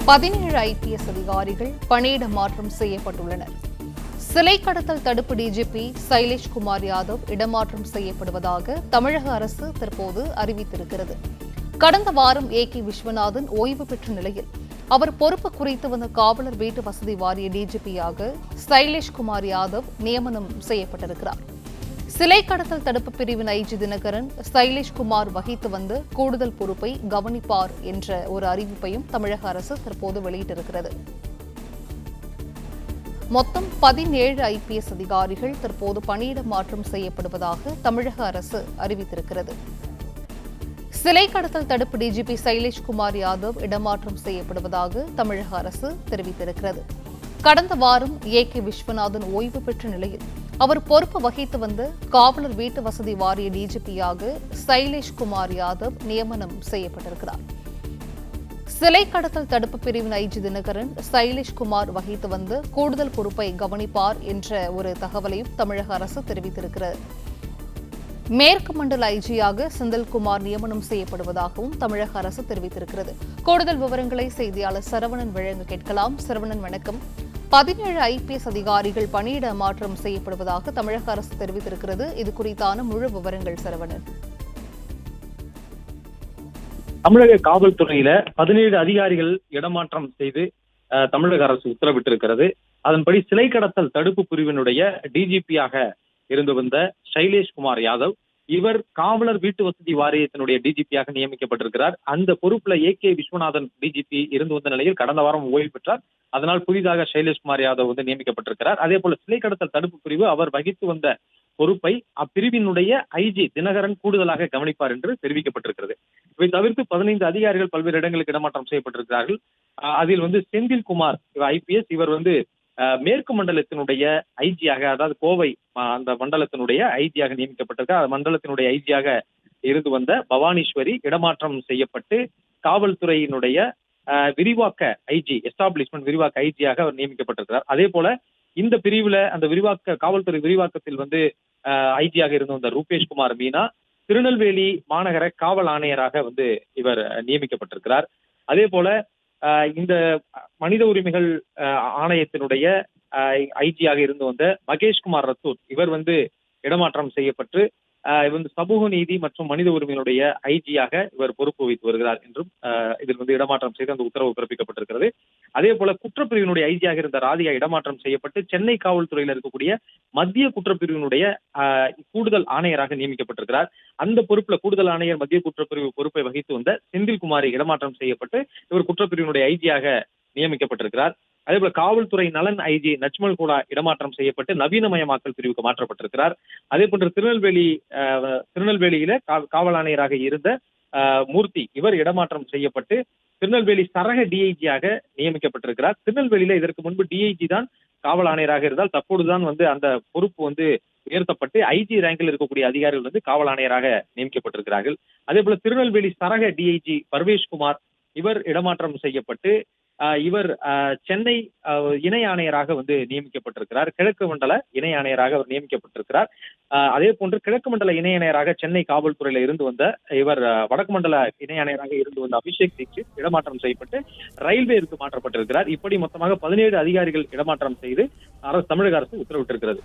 17 IPS அதிகாரிகள் பணியிட மாற்றம் செய்யப்பட்டுள்ளனர். சிலை கடத்தல் தடுப்பு டிஜிபி சைலேஷ்குமார் யாதவ் இடமாற்றம் செய்யப்படுவதாக தமிழக அரசு தற்போது அறிவித்திருக்கிறது. கடந்த வாரம் விஸ்வநாதன் ஓய்வு பெற்ற நிலையில் அவர் பொறுப்பு குறித்து வந்த காவலர் வீட்டு வசதி வாரிய டிஜிபியாக சைலேஷ்குமார் யாதவ் நியமனம் செய்யப்பட்டிருக்கிறார். சிலை கடத்தல் தடுப்பு பிரிவின் ஐஜி தினகரன் சைலேஷ்குமார் வகித்து வந்த கூடுதல் பொறுப்பை கவனிப்பார் என்ற ஒரு அறிவிப்பையும் தமிழக அரசு தற்போது வெளியிட்டிருக்கிறது. மொத்தம் 17 IPS அதிகாரிகள் தற்போது பணியிட மாற்றம் செய்யப்படுவதாக தமிழக அரசு அறிவித்திருக்கிறது. சிலை கடத்தல் தடுப்பு டிஜிபி சைலேஷ்குமார் யாதவ் இடமாற்றம் செய்யப்படுவதாக தமிழக அரசு தெரிவித்திருக்கிறது. கடந்த வாரம் விஸ்வநாதன் ஓய்வு பெற்ற நிலையில் அவர் பொறுப்பு வகித்து வந்த காவலர் வீட்டு வசதி வாரிய டிஜிபியாக சைலேஷ்குமார் யாதவ் நியமனம் செய்யப்பட்டிருக்கிறார். சிலை கடத்தல் தடுப்பு பிரிவின் ஐஜி தினகரன் சைலேஷ்குமார் வகித்து வந்த கூடுதல் பொறுப்பை கவனிப்பார் என்ற ஒரு தகவலையும் தமிழக அரசு தெரிவித்திருக்கிறது. மேற்கு மண்டல ஐஜியாக செந்தில்குமார் நியமனம் செய்யப்படுவதாகவும் தமிழக அரசு தெரிவித்திருக்கிறது. கூடுதல் விவரங்களை செய்தியாளர் சரவணன் வழங்க கேட்கலாம். சரவணன், வணக்கம். 17 IPS அதிகாரிகள் பணியிட மாற்றம் செய்யப்படுவதாக தமிழக அரசு தெரிவித்திருக்கிறது. இது குறித்தான முழு விவரங்கள் சரவணன். தமிழக காவல்துறையில 17 அதிகாரிகள் இடமாற்றம் செய்து தமிழக அரசு உத்தரவிட்டிருக்கிறது. அதன்படி சிலை கடத்தல் தடுப்பு பிரிவினுடைய டிஜிபியாக இருந்து வந்த சைலேஷ்குமார் யாதவ் இவர் காவலர் வீட்டு வசதி வாரியத்தினுடைய டிஜிபியாக நியமிக்கப்பட்டிருக்கிறார். அந்த பொறுப்புல விஸ்வநாதன் டிஜிபி இருந்து வந்த நிலையில் கடந்த வாரம் ஓய்வு பெற்றார். அதனால் புதிதாக சைலேஷ்குமார் யாதவ் நியமிக்கப்பட்டிருக்கிறார். அதே போல சிலை கடத்தல் தடுப்பு பிரிவு அவர் வகித்து வந்த பொறுப்பை அப்பிரிவினுடைய ஐஜி தினகரன் கூடுதலாக கவனிப்பார் என்று தெரிவிக்கப்பட்டிருக்கிறது. இவை தவிர்த்து 15 அதிகாரிகள் பல்வேறு இடங்களுக்கு இடமாற்றம் செய்யப்பட்டிருக்கிறார்கள். அதில் செந்தில்குமார் IPS இவர் மேற்கு மண்டலத்தினுடைய ஐஜியாக, அதாவது கோவை அந்த மண்டலத்தினுடைய ஐஜியாக நியமிக்கப்பட்டிருக்கார். மண்டலத்தினுடைய ஐஜியாக இருந்து வந்த பவானீஸ்வரி இடமாற்றம் செய்யப்பட்டு காவல்துறையினுடைய விரிவாக்க ஐஜி, எஸ்டாப்ளிஷ்மெண்ட் விரிவாக்க ஐஜியாக அவர் நியமிக்கப்பட்டிருக்கிறார். அதே போல இந்த பிரிவுல அந்த காவல்துறை விரிவாக்கத்தில் ஐஜியாக இருந்து வந்த ரூபேஷ்குமார் மீனா திருநெல்வேலி மாநகர காவல் ஆணையராக இவர் நியமிக்கப்பட்டிருக்கிறார். அதே போல இந்த மனித உரிமைகள் ஆணையத்தினுடைய ஐஜியாக இருந்து வந்த மகேஷ்குமார் ரத்தூர் இவர் இடமாற்றம் செய்யப்பட்டு சமூக நீதி மற்றும் மனித உரிமைகளுடைய ஐஜியாக இவர் பொறுப்பு வைத்து வருகிறார் என்றும் இதில் இடமாற்றம் செய்து அந்த உத்தரவு பிறப்பிக்கப்பட்டிருக்கிறது. அதே போல குற்றப்பிரிவினுடைய ஐஜியாக இருந்த ராதிகா இடமாற்றம் செய்யப்பட்டு சென்னை காவல்துறையில் இருக்கக்கூடிய மத்திய குற்றப்பிரிவினுடைய கூடுதல் ஆணையராக நியமிக்கப்பட்டிருக்கிறார். அந்த பொறுப்புல கூடுதல் ஆணையர் மத்திய குற்றப்பிரிவு பொறுப்பை வகித்து வந்த செந்தில்குமாரை இடமாற்றம் செய்யப்பட்டு இவர் குற்றப்பிரிவினுடைய ஐஜியாக நியமிக்கப்பட்டிருக்கிறார். அதே போல காவல்துறை நலன் ஐஜி நச்மல் கூட இடமாற்றம் செய்யப்பட்டு நவீனமயமாக்கல் பிரிவுக்கு மாற்றப்பட்டிருக்கிறார். அதே போன்று திருநெல்வேலியில காவல் ஆணையராக இருந்த மூர்த்தி இவர் இடமாற்றம் செய்யப்பட்டு திருநெல்வேலி சரக டிஐஜியாக நியமிக்கப்பட்டிருக்கிறார். திருநெல்வேலியில இதற்கு முன்பு டிஐஜி தான் காவல் ஆணையராக இருந்தால் தற்போதுதான் அந்த பொறுப்பு உயர்த்தப்பட்டு ஐஜி ரேங்கில் இருக்கக்கூடிய அதிகாரிகள் காவல் ஆணையராக நியமிக்கப்பட்டிருக்கிறார்கள். அதே போல திருநெல்வேலி சரக டிஐஜி பர்வேஷ்குமார் இவர் இடமாற்றம் செய்யப்பட்டு இவர் சென்னை இணை ஆணையராக நியமிக்கப்பட்டிருக்கிறார். கிழக்கு மண்டல இணை ஆணையராக அவர் நியமிக்கப்பட்டிருக்கிறார். அதே போன்று கிழக்கு மண்டல இணை ஆணையராக சென்னை காவல்துறையில இருந்து வந்த இவர் வடக்கு மண்டல இணை ஆணையராக இருந்து வந்த அபிஷேக் தீக்ஷித் இடமாற்றம் செய்யப்பட்டு ரயில்வேக்கு மாற்றப்பட்டிருக்கிறார். இப்படி மொத்தமாக 17 அதிகாரிகள் இடமாற்றம் செய்து தமிழக அரசு உத்தரவிட்டிருக்கிறது.